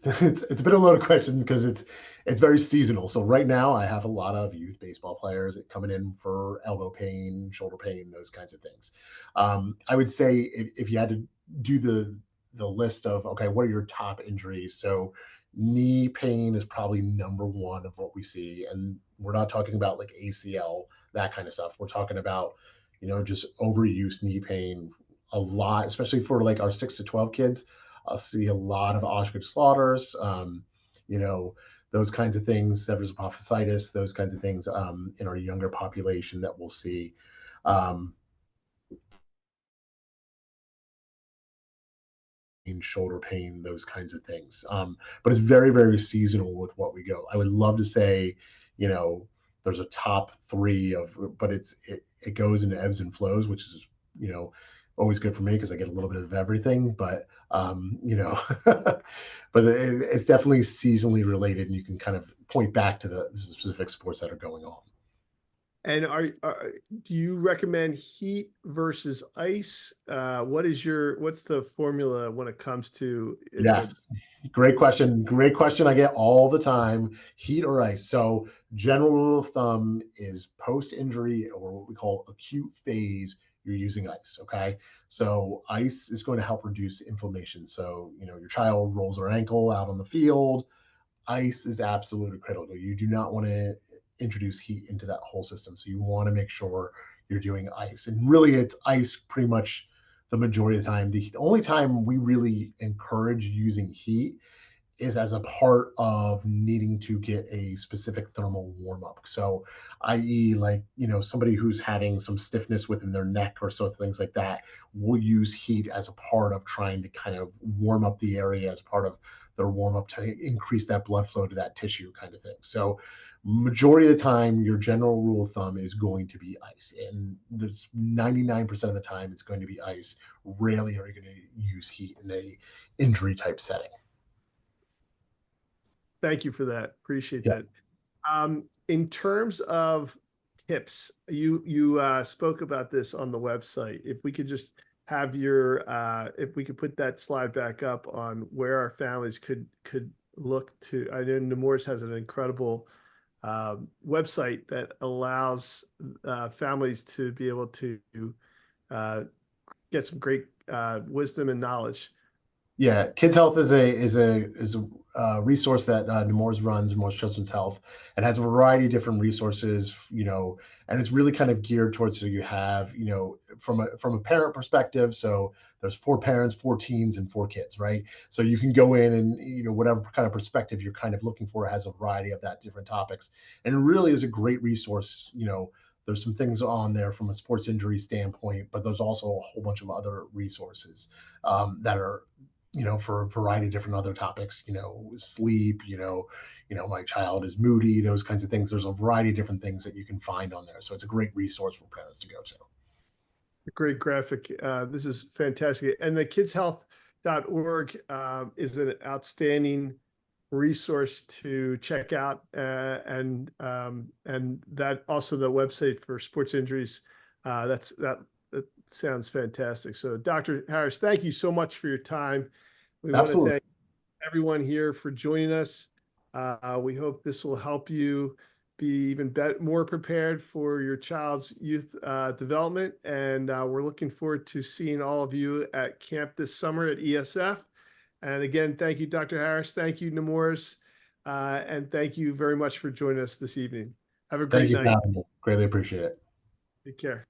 it's a bit of a loaded question because it's very seasonal. So right now, I have a lot of youth baseball players coming in for elbow pain, shoulder pain, those kinds of things. I would say if you had to do the list of, okay, what are your top injuries? So knee pain is probably number one of what we see, and we're not talking about like ACL, that kind of stuff. We're talking about just overuse knee pain a lot, especially for like our 6 to 12 kids. I'll see a lot of Osgood slaughters, you know, those kinds of things, Sever's apophysitis, those kinds of things in our younger population that we'll see. Um, Shoulder pain, those kinds of things. But it's very, very seasonal with what we go. I would love to say, you know, there's a top three of, but it goes into ebbs and flows, which is always good for me because I get a little bit of everything. But but it's definitely seasonally related, and you can kind of point back to the specific sports that are going on. And do you recommend heat versus ice? What's the formula when it comes to if a Yes. Great question. Great question I get all the time. Heat or ice? So, general rule of thumb is post injury or what we call acute phase, you're using ice. Okay. So, ice is going to help reduce inflammation. So, your child rolls their ankle out on the field, ice is absolutely critical. You do not want to introduce heat into that whole system. So you want to make sure you're doing ice. And really, it's ice pretty much the majority of the time. The only time we really encourage using heat is as a part of needing to get a specific thermal warm up. So, i.e., like, somebody who's having some stiffness within their neck or so things like that will use heat as a part of trying to kind of warm up the area as part of their warm up to increase that blood flow to that tissue kind of thing. So, majority of the time, your general rule of thumb is going to be ice, and there's 99% of the time it's going to be ice. Rarely are you going to use heat in a injury type setting. Thank you for that. Appreciate Yeah. that. In terms of tips, you spoke about this on the website. If we could just have if we could put that slide back up on where our families could look to. I know Nemours has an incredible website that allows families to be able to uh, get some great wisdom and knowledge. Yeah, Kids Health is a resource that Nemours runs, Nemours Children's Health, and has a variety of different resources. And it's really kind of geared towards, so you have, from a parent perspective. So there's 4 parents, 4 teens, and 4 kids, right? So you can go in and, whatever kind of perspective you're kind of looking for, has a variety of that different topics, and it really is a great resource. There's some things on there from a sports injury standpoint, but there's also a whole bunch of other resources that are, for a variety of different other topics, sleep, my child is moody, those kinds of things. There's a variety of different things that you can find on there. So it's a great resource for parents to go to. A great graphic. This is fantastic. And the kidshealth.org is an outstanding resource to check out. And that also the website for sports injuries. That sounds fantastic. So Dr. Harris, thank you so much for your time. We want to Absolutely. thank everyone here for joining us. We hope this will help you be even more prepared for your child's youth development. And we're looking forward to seeing all of you at camp this summer at ESF. And again, thank you, Dr. Harris. Thank you, Nemours. And thank you very much for joining us this evening. Have a Thank great you for night. having me. Greatly appreciate it. Take care.